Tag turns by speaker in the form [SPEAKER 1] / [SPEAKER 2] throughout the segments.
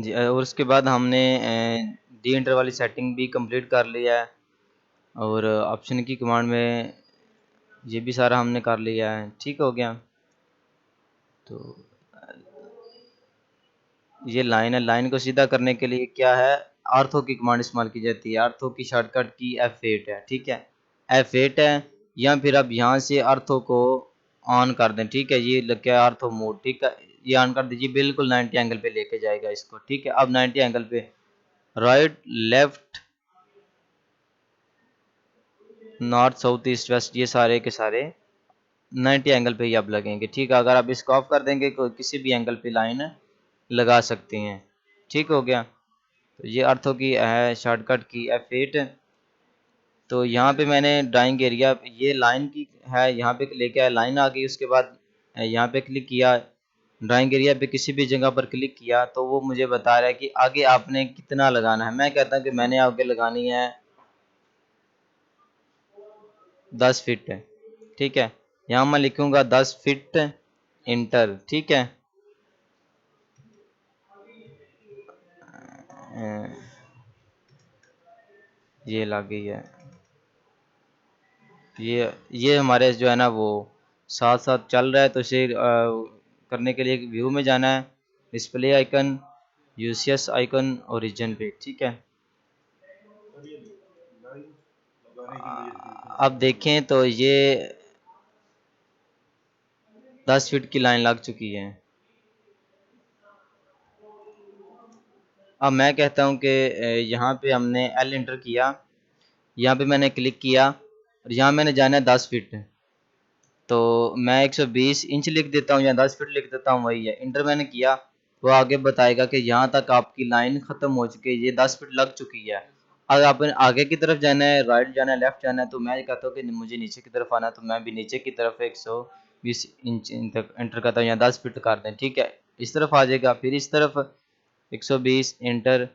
[SPEAKER 1] जी और उसके बाद हमने डी एंटर वाली सेटिंग भी कंप्लीट कर लिया है और ऑप्शन की कमांड में ये भी सारा हमने कर लिया है। ठीक हो गया। तो ये लाइन है, लाइन को सीधा करने के लिए क्या है, आर्थो की कमांड इस्तेमाल की जाती है। आर्थो की शॉर्टकट की F8 है। ठीक है, F8 है, या फिर आप यहाँ से आर्थो को ऑन कर दें। ठीक है, ये लग गया आर्थो मोड। ठीक है, ये ऑन कर दीजिए, बिल्कुल 90 एंगल पे लेके जाएगा इसको। ठीक है, अब 90 एंगल पे right left north south east west ये सारे के सारे 90 एंगल पे ही अब लगेंगे। ठीक है, अगर आप इसको ऑफ कर देंगे तो किसी भी एंगल पे लाइन लगा सकती हैं। ठीक हो गया। तो ये अर्थों की है शॉर्टकट की F8। तो यहाँ पे मैंने ड्राइंग एरिया ये लाइन की है, यहाँ पे लेके आया, लाइन आ गई। उसके बाद यहाँ पे क्लिक किया, ड्राइंग एरिया पे किसी भी जगह पर क्लिक किया तो वो मुझे बता रहा है कि आगे आपने कितना लगाना है। मैं कहता हूँ कि मैंने आगे लगानी है 10 फीट। ठीक है, यहाँ मैं लिखूंगा 10 फीट इंटर। ठीक है, ये लग गई है। ये हमारे जो है ना वो साथ साथ चल रहा है। तो इसे करने के लिए एक व्यू में जाना है, display icon, UCS icon, origin पे। ठीक है, अब देखें तो ये 10 फीट की लाइन लग चुकी है। अब मैं कहता हूं कि यहाँ पे हमने एल इंटर किया, यहाँ पे मैंने क्लिक किया और यहाँ मैंने जाना है 10 फीट। तो मैं 120 इंच लिख देता हूँ या 10 फीट लिख देता हूँ, वही है। इंटर मैंने किया, वो आगे बताएगा कि यहाँ तक आपकी लाइन खत्म हो चुकी है, ये 10 फीट लग चुकी है। अगर आपने आगे की तरफ जाना है, राइट जाना है, लेफ्ट जाना है, तो मैं कहता हूँ कि मुझे नीचे की तरफ आना है, तो मैं भी नीचे की तरफ 120 इंच तक इंटर करता हूँ या 10 फीट कर दें। ठीक है, इस तरफ आ जाएगा, फिर इस तरफ 120 इंटर,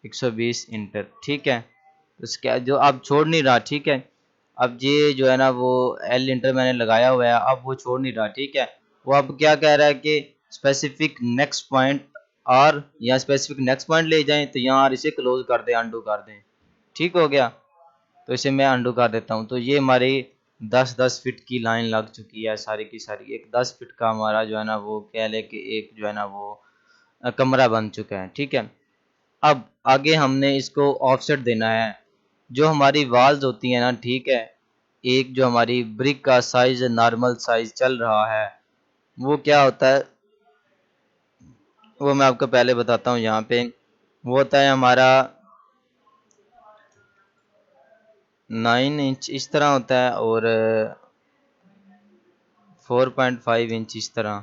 [SPEAKER 1] 120 इंटर। ठीक है, उसके जो अब छोड़ नहीं रहा। ठीक है, अब ये जो है ना वो एल इंटर मैंने लगाया हुआ है, अब वो छोड़ नहीं रहा। ठीक है, वो अब क्या कह रहा है कि स्पेसिफिक नेक्स्ट पॉइंट, और यहाँ स्पेसिफिक नेक्स्ट पॉइंट ले जाएं, तो यहाँ और इसे क्लोज कर दें, अंडू कर दें। ठीक हो गया, तो इसे मैं अंडू कर देता हूँ। तो ये हमारी 10-10 फीट की लाइन लग चुकी है सारी की सारी। एक 10 फीट का हमारा जो है ना वो कह ले कि एक जो है ना वो कमरा बन चुका है। ठीक है, अब आगे हमने इसको ऑफसेट देना है। जो हमारी वाल्स होती है ना, ठीक है, एक जो हमारी ब्रिक का साइज नॉर्मल साइज चल रहा है, वो क्या होता है वो मैं आपको पहले बताता हूँ। यहाँ पे वो होता है हमारा 9 इंच इस तरह होता है और 4.5 इंच इस तरह।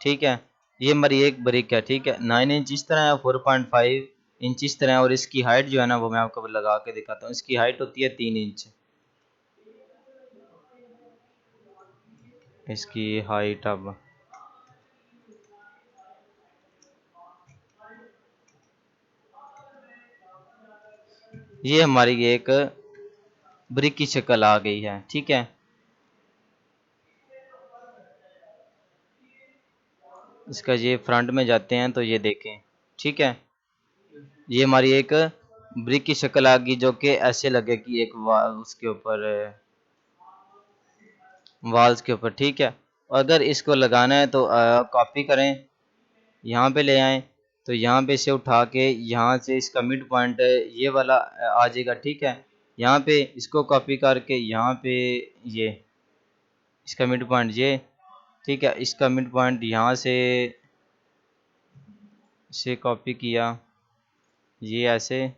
[SPEAKER 1] ठीक है, ये हमारी एक ब्रिक है। ठीक है, 9 इंच इस तरह है, 4.5 इंच इस तरह है, और इसकी हाइट जो है ना वो मैं आपको लगा के दिखाता हूँ। इसकी हाइट होती है 3 इंच। इसकी हाइट अब ये हमारी एक ब्रिक की शक्ल आ गई है। ठीक है, इसका ये फ्रंट में जाते हैं तो ये देखें। ठीक है, ये हमारी एक ब्रिक की शक्ल आ गई जो कि ऐसे लगे कि एक उसके ऊपर वॉल्स के ऊपर। ठीक है, अगर इसको लगाना है तो कॉपी करें, यहाँ पे ले आएं, तो यहाँ पे इसे उठा के यहाँ से इसका मिड पॉइंट ये वाला आ जाएगा। ठीक है, यहाँ पे इसको कॉपी करके यहाँ पे ये इसका मिड पॉइंट ये। ठीक है, इसका मिड पॉइंट यहाँ से इसे कॉपी किया, ये ऐसे,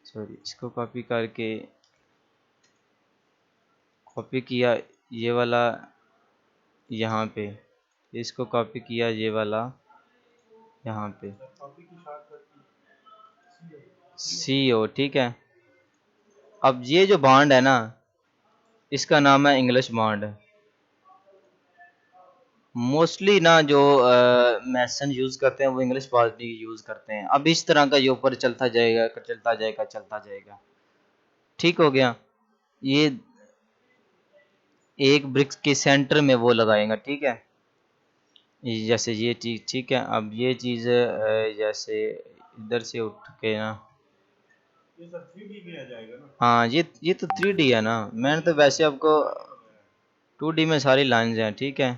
[SPEAKER 1] सॉरी, इसको कॉपी करके कॉपी किया ये वाला यहाँ पे, इसको कॉपी किया ये वाला यहाँ पे CO। ठीक है, अब ये जो बॉन्ड है ना इसका नाम है इंग्लिश बॉन्ड। मोस्टली ना जो मैसन यूज करते हैं वो इंग्लिश बॉन्ड यूज करते हैं। अब इस तरह का ये ऊपर चलता जाएगा चलता जाएगा चलता जाएगा। ठीक हो गया, ये एक ब्रिक्स के सेंटर में वो लगाएंगे, ठीक है। जैसे ये चीज़, ठीक है। अब ये चीज़ जैसे इधर से उठ के ना,
[SPEAKER 2] ये सब 3D में आ जाएगा ना।
[SPEAKER 1] हाँ ये तो 3D है ना। मैंने तो वैसे आपको 2D में सारी लाइंस हैं, ठीक है।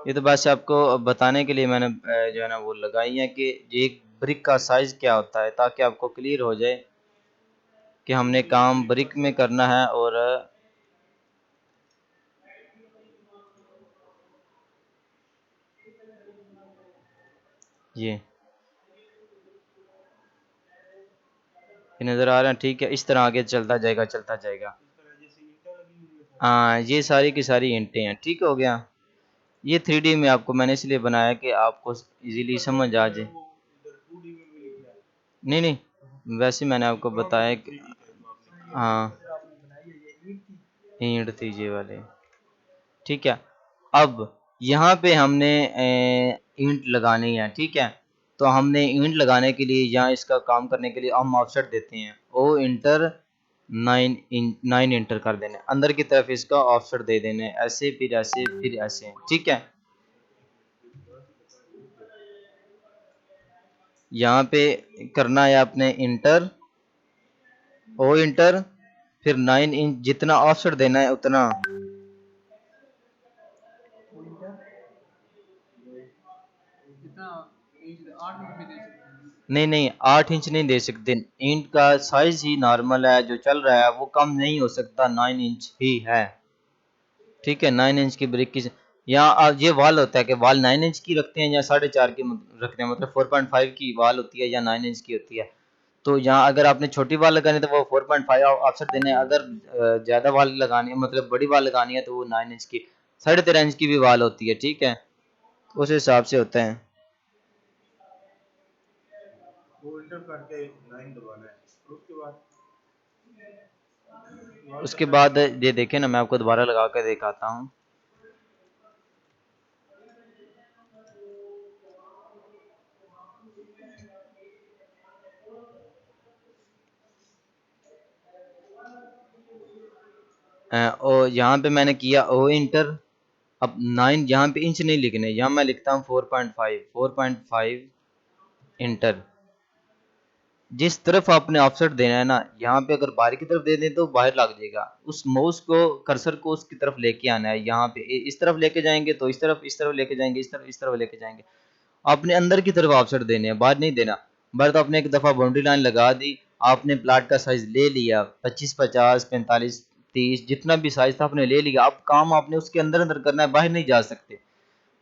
[SPEAKER 1] ये तो बस आपको बताने के लिए मैंने जो है ना वो लगाई है कि एक ब्रिक का साइज़ क्या होता है, ताकि आपको क्लियर हो जाए कि हमने काम ब्रिक में करना है। और ये नज़र आ रहा है, ठीक है। इस तरह आगे चलता जाएगा, चलता जाएगा।
[SPEAKER 2] इस तरह जैसे ईंटें लगी हुई है सारी।
[SPEAKER 1] हाँ, ये सारी की सारी ईंटें हैं, ठीक हो गया। ये 3D में आपको मैंने इसलिए बनाया कि आपको इजीली
[SPEAKER 2] ऊपर
[SPEAKER 1] समझ
[SPEAKER 2] तो जो
[SPEAKER 1] आ
[SPEAKER 2] है
[SPEAKER 1] जाए।
[SPEAKER 2] वो इधर 2D में भी लिख रहा है।
[SPEAKER 1] नहीं नहीं, वैसे मैंने
[SPEAKER 2] ये
[SPEAKER 1] आपको
[SPEAKER 2] फ्रंट
[SPEAKER 1] बताया
[SPEAKER 2] में
[SPEAKER 1] कि
[SPEAKER 2] 3D है जो आपने किया।
[SPEAKER 1] हाँ,
[SPEAKER 2] जो आपने बनाई है ये ईंट थी।
[SPEAKER 1] ईंट थी ये वाले, ठीक है। अब यहाँ पे हमने ईंट लगानी है, ठीक है। तो हमने ईंट लगाने के लिए, यहाँ इसका काम करने के लिए हम ऑफसेट देते हैं ओ इंटर 9 इंटर कर देने, अंदर की तरफ इसका ऑफसेट दे देने, ऐसे फिर ऐसे फिर ऐसे, ठीक है। यहाँ पे करना है आपने इंटर, ओ इंटर, फिर 9 इंच, जितना ऑफसेट देना है उतना।
[SPEAKER 2] कितना इंच 8 इंच में दे सकते हैं।
[SPEAKER 1] नहीं नहीं, 8 इंच नहीं दे सकते। इंट का साइज ही नॉर्मल है जो चल रहा है, वो कम नहीं हो सकता, 9 इंच ही है, ठीक है। 9 इंच की ब्रिक की, यहाँ ये वाल होता है कि वाल 9 इंच की रखते हैं या 4.5 की रखते हैं, मतलब 4.5 की वाल होती है या 9 इंच की होती है। तो यहाँ अगर आपने छोटी वाल लगानी है तो वो 4.5 ऑफसेट देने हैं। अगर ज्यादा वाल लगानी है, मतलब बड़ी वाल लगानी है, तो वो 9 इंच की, 13.5 इंच की भी वाल होती है, ठीक है। उस हिसाब से होता है।
[SPEAKER 2] वो इंटर करके 9 दबाना है और उसके बाद वॉल का
[SPEAKER 1] उसके
[SPEAKER 2] साइज
[SPEAKER 1] बाद
[SPEAKER 2] बड़ा होता
[SPEAKER 1] ये देखें ना, मैं आपको दोबारा लगा कर दिखाता हूँ। और यहाँ पे मैंने किया ओ इंटर। अब 9, यहाँ पे इंच नहीं लिखने, यहाँ मैं लिखता हूँ 4.5 इंटर। जिस तरफ आपने ऑफसेट देना है ना, यहाँ पे अगर बाहर की तरफ दे दें तो बाहर लग जाएगा। उस माउस को, कर्सर को उसकी तरफ लेके आना है। यहाँ पे इस तरफ लेके जाएंगे तो इस तरफ लेके जाएंगे, इस तरफ लेके जाएंगे। आपने अंदर की तरफ ऑफसेट देने हैं, बाहर नहीं देना। बाहर तो आपने एक दफा बाउंड्री लाइन लगा दी, आपने प्लाट का साइज ले लिया, 25, 50, 45, 30, जितना भी साइज था आपने ले लिया। अब काम आपने उसके अंदर अंदर करना है, बाहर नहीं जा सकते।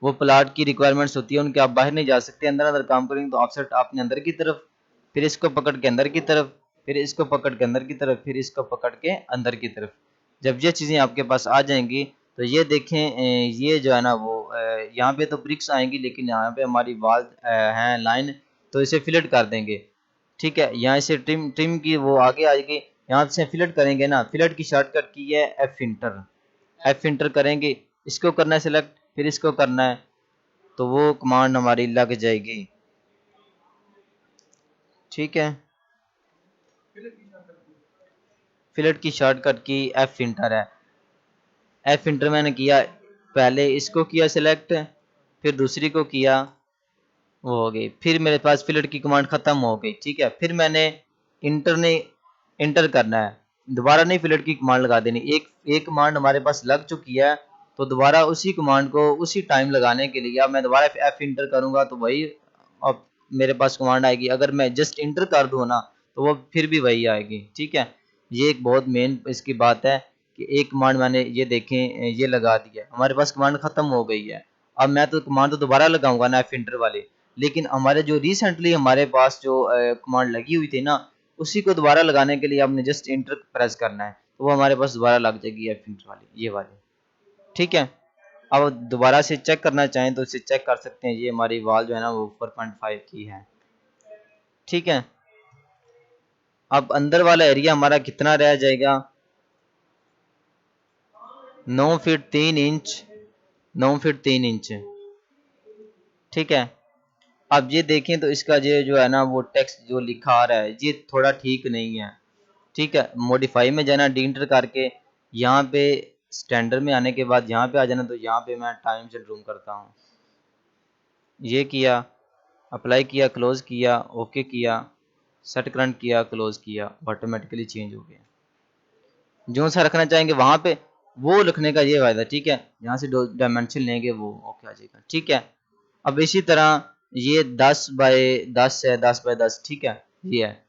[SPEAKER 1] वो प्लाट की रिक्वायरमेंट्स होती है उनके, आप बाहर नहीं जा सकते, अंदर अंदर काम करेंगे। तो ऑफसेट आपने अंदर की तरफ, फिर इसको पकड़ के अंदर की तरफ, फिर इसको पकड़ के अंदर की तरफ, फिर इसको पकड़ के अंदर की तरफ। जब ये चीज़ें आपके पास आ जाएंगी तो ये देखें, ये जो है ना वो यहाँ पे तो ब्रिक्स आएंगी, लेकिन यहाँ पे हमारी वाल हैं लाइन, तो इसे फिलेट कर देंगे, ठीक है। यहाँ से ट्रिम ट्रिम की वो आगे आएगी, यहाँ से फिलेट करेंगे ना। फिलेट की शॉर्टकट की है एफ इंटर, एफ इंटर करेंगे। इसको करना है सिलेक्ट, फिर इसको करना है, तो वो कमांड हमारी लग जाएगी, ठीक है। फिलेट की शॉर्टकट की एफ इंटर है। एफ इंटर मैंने किया, पहले इसको किया सिलेक्ट, फिर दूसरी को किया, वो हो गई। फिर मेरे पास फिलेट की कमांड खत्म हो गई, ठीक है। फिर मैंने इंटर ने इंटर करना है, दोबारा नहीं फिलेट की कमांड लगा देनी। एक कमांड हमारे पास लग चुकी है, तो दोबारा उसी कमांड को उसी टाइम लगाने के लिए अब मैं दोबारा एफ इंटर करूंगा तो वही अब मेरे पास कमांड आएगी। अगर मैं जस्ट इंटर कर दूं ना, तो वो फिर भी वही आएगी, ठीक है। ये एक बहुत मेन इसकी बात है कि एक कमांड मैंने ये देखें ये लगा दिया, हमारे पास कमांड खत्म हो गई है। अब मैं तो कमांड तो दोबारा लगाऊंगा ना एफ इंटर वाली, लेकिन हमारे जो रिसेंटली हमारे पास जो कमांड लगी हुई थी ना, उसी को दोबारा लगाने के लिए आपने जस्ट इंटर प्रेस करना है, तो वो हमारे पास दोबारा लग जाएगी एफ इंटर वाली, ये वाली, ठीक है। अब दोबारा से चेक करना चाहें तो इसे चेक कर सकते हैं। ये हमारी वॉल जो है ना वो 4.5 की है, ठीक है। अब अंदर वाला एरिया हमारा कितना रह जाएगा, 9 फीट 3 इंच, 9 फीट 3 इंच, ठीक है। अब ये देखें तो इसका ये जो है ना वो टेक्स्ट जो लिखा आ रहा है ये थोड़ा ठीक नहीं है, ठीक है। मॉडिफाई में जाना, डी इंटर करके यहाँ पे स्टैंडर्ड में आने के बाद यहाँ पे आ जाना, तो यहाँ पे मैं टाइम से ड्रूम करता हूँ, ये किया, अप्लाई किया, क्लोज किया, ओके किया, सेट करंट किया, क्लोज किया, ऑटोमेटिकली चेंज हो गया। जो सा रखना चाहेंगे वहां पे वो लिखने का ये फायदा, ठीक है। यहाँ से डायमेंशन लेंगे वो ओके आ जाएगा, ठीक है। अब इसी तरह ये 10 बाय 10 है, 10 बाय 10, ठीक है, ये है।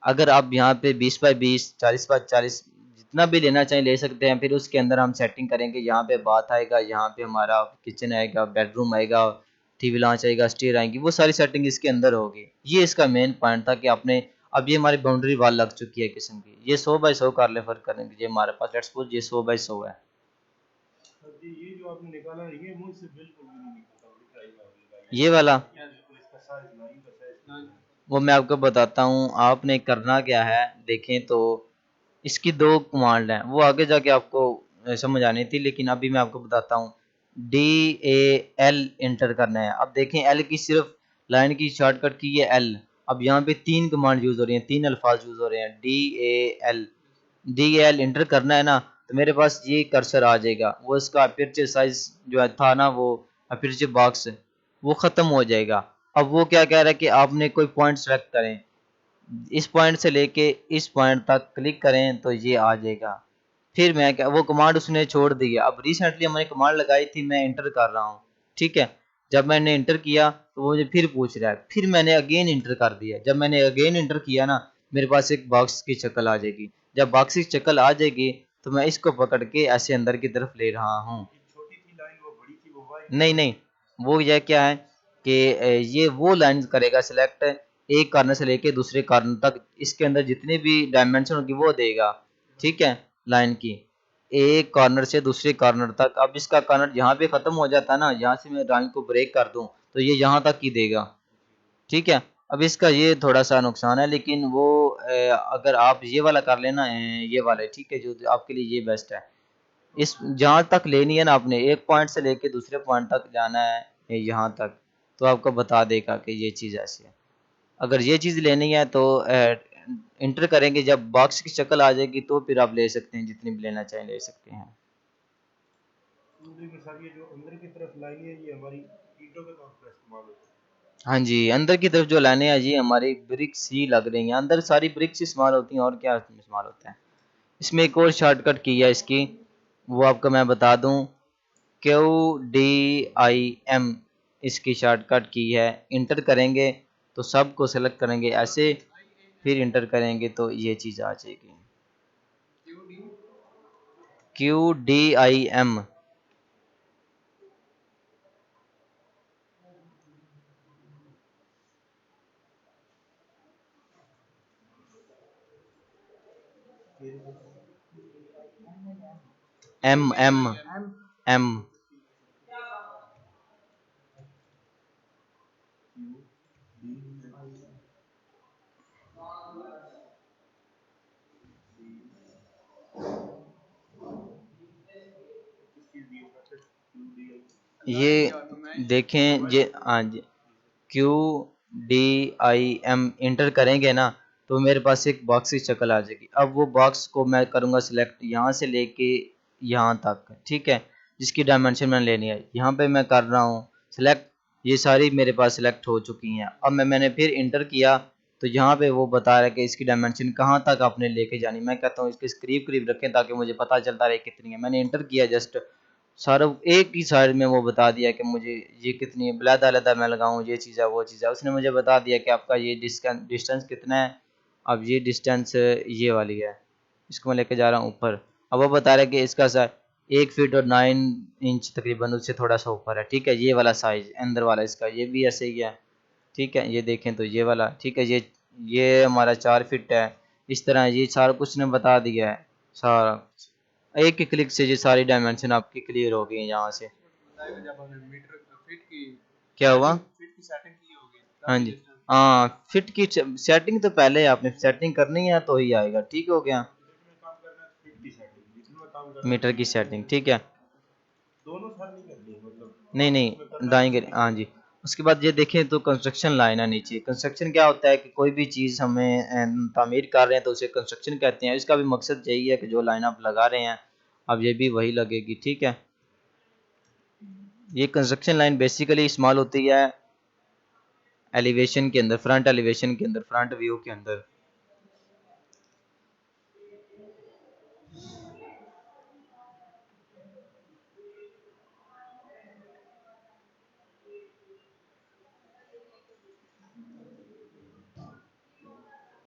[SPEAKER 1] अगर आप यहाँ पे 20 बाय 20, 40 बाय 40 जितना भी लेना चाहें ले सकते हैं। फिर उसके अंदर हम सेटिंग करेंगे, यहाँ पे बाथ आएगा, यहाँ पे हमारा किचन आएगा, बेडरूम आएगा, टीवी लॉन्च आएगा, स्टेयर आएंगी, वो सारी सेटिंग इसके अंदर होगी। ये इसका मेन पॉइंट था कि आपने, अब ये हमारी बाउंड्री वाल लग चुकी है किस्म की, ये 100 बाय 100 कर ले फर्क करेंगे, ये हमारे पास लेट्स सपोज ये 100 बाय 100 है।
[SPEAKER 2] ये जो आपने निकाला है ये मुझसे बिल्कुल भी नहीं निकलता,
[SPEAKER 1] ये वाला
[SPEAKER 2] इसका साइज लाइन का साइज
[SPEAKER 1] वो मैं आपको बताता हूँ, आपने करना क्या है, देखें तो इसकी दो कमांड हैं, वो आगे जाके आपको समझ आनी थी, लेकिन अभी मैं आपको बताता हूँ। DAL इंटर करना है। अब देखें एल की सिर्फ लाइन की शॉर्टकट की है एल। अब यहाँ पे तीन कमांड यूज हो रही हैं, तीन अल्फाज यूज हो रहे हैं, DAL इंटर करना है ना, तो मेरे पास ये कर्सर आ जाएगा, वो इसका अपर्चर साइज जो है था ना, वो अपर्चर बॉक्स वो खत्म हो जाएगा। अब वो क्या कह रहा है कि आपने कोई पॉइंट सेलेक्ट करें, इस पॉइंट से लेके इस पॉइंट तक क्लिक करें तो ये आ जाएगा। फिर मैं क्या, वो कमांड उसने छोड़ दी है। अब रिसेंटली मैंने कमांड लगाई थी, मैं इंटर कर रहा हूँ, ठीक है। जब मैंने इंटर किया तो वो मुझे फिर पूछ रहा है, फिर मैंने अगेन इंटर कर दिया। जब मैंने अगेन इंटर किया ना, मेरे पास एक बॉक्स की शक्ल आ जाएगी। जब बॉक्स की शक्ल आ जाएगी तो मैं इसको पकड़ के ऐसे अंदर की तरफ ले रहा हूँ।
[SPEAKER 2] छोटी थी लाइन, वो बड़ी थी, वो वाइट
[SPEAKER 1] नहीं नहीं, वो ये क्या है कि ये वो लाइन करेगा सिलेक्ट, एक कॉर्नर से लेके दूसरे कॉर्नर तक, इसके अंदर जितनी भी डायमेंशन होगी वो देगा, ठीक है, लाइन की, एक कॉर्नर से दूसरे कॉर्नर तक। अब इसका कॉर्नर यहाँ पे खत्म हो जाता है ना, यहाँ से मैं लाइन को ब्रेक कर दूं तो ये यहाँ तक ही देगा, ठीक है। अब इसका ये थोड़ा सा नुकसान है, लेकिन वो अगर आप ये वाला कर लेना, ये वाला ठीक है, जो आपके लिए ये बेस्ट है। इस जहाँ तक लेनी है ना, आपने एक पॉइंट से लेके दूसरे पॉइंट तक जाना है यहाँ तक, तो आपको बता देगा कि ये चीज़ ऐसी है। अगर ये चीज़ लेनी है तो इंटर करेंगे, जब बॉक्स की शक्ल आ जाएगी तो फिर आप ले सकते हैं, जितनी भी लेना चाहें ले सकते हैं।
[SPEAKER 2] देखिए सर, ये जो अंदर की तरफ लाइन है ये हमारी ईंटों के तौर पर इस्तेमाल होती है।
[SPEAKER 1] हाँ जी, अंदर की तरफ जो लाइनें हैं जी हमारी ब्रिक्स ही लग रही हैं, अंदर सारी ब्रिक्स इस्तेमाल होती हैं, और क्या इस्तेमाल होता है। इसमें एक और शॉर्टकट की है इसकी, वो आपको मैं बता दूं, QDIM इसकी शॉर्टकट की है। इंटर करेंगे तो सब को सेलेक्ट करेंगे ऐसे, फिर इंटर करेंगे तो ये चीज़ आ जाएगी, QDIM। M ये देखें, ये हाँ जी, QDIM इंटर करेंगे ना, तो मेरे पास एक बॉक्स की शक्ल आ जाएगी। अब वो बॉक्स को मैं करूँगा सिलेक्ट, यहाँ से लेके यहाँ तक, ठीक है, जिसकी डायमेंशन मैंने लेनी है, यहाँ पे मैं कर रहा हूँ सिलेक्ट। ये सारी मेरे पास सिलेक्ट हो चुकी हैं। अब मैंने फिर इंटर किया तो यहाँ पे वो बता रहा है कि इसकी डायमेंशन कहाँ तक आपने लेके जानी। मैं कहता हूँ इसके करीब करीब रखें ताकि मुझे पता चलता रहे कितनी है। मैंने इंटर किया जस्ट, सारा एक ही साइड में वो बता दिया कि मुझे ये कितनी है, अलग-अलग मैं लगाऊं, ये चीज़ है वो चीज़ है। उसने मुझे बता दिया कि आपका ये डिस्टेंस कितना है। अब ये डिस्टेंस ये वाली है, इसको मैं लेके जा रहा हूँ ऊपर। अब वो बता रहा है कि इसका 1 फीट और 9 इंच तकरीबन, उससे थोड़ा सा ऊपर है, ठीक है। ये वाला साइज अंदर वाला इसका ये भी ऐसे ही है, ठीक है। ये देखें तो ये वाला, ठीक है, ये हमारा 4 फीट है। इस तरह ये सारा कुछ ने बता दिया है सारा। एक ही क्लिक से ये सारी डायमेंशन आपकी क्लियर हो गई यहाँ से।
[SPEAKER 2] जब हमने मीटर फीट की
[SPEAKER 1] क्या हुआ?
[SPEAKER 2] फीट की सेटिंग की होगी
[SPEAKER 1] हाँ
[SPEAKER 2] तभी
[SPEAKER 1] जी,
[SPEAKER 2] डिस्टेंस
[SPEAKER 1] हाँ, फिट की सेटिंग तो पहले आपने सेटिंग करनी है तो ही आएगा, ठीक हो गया।
[SPEAKER 2] मीटर में काम करना है, फीट की सेटिंग मीटर में काम करना है,
[SPEAKER 1] मीटर की
[SPEAKER 2] फीट की
[SPEAKER 1] सेटिंग,
[SPEAKER 2] सेटिंग
[SPEAKER 1] ठीक है।
[SPEAKER 2] दोनों साथ नहीं करनी, मतलब
[SPEAKER 1] नहीं
[SPEAKER 2] एक
[SPEAKER 1] नहीं,
[SPEAKER 2] उसमें करना है
[SPEAKER 1] दाएं
[SPEAKER 2] दूसरे में
[SPEAKER 1] हाँ जी।
[SPEAKER 2] करना
[SPEAKER 1] उसके बाद ये देखें तो कंस्ट्रक्शन लाइन है नीचे। कंस्ट्रक्शन क्या होता है कि कोई भी चीज़ हमें तामीर कर रहे हैं तो उसे कंस्ट्रक्शन कहते हैं। इसका भी मकसद यही है कि जो लाइन आप लगा रहे हैं अब ये भी वही लगेगी, ठीक है। ये कंस्ट्रक्शन लाइन बेसिकली इस्तेमाल होती है एलिवेशन के अंदर, फ्रंट एलिवेशन के अंदर, फ्रंट व्यू के अंदर,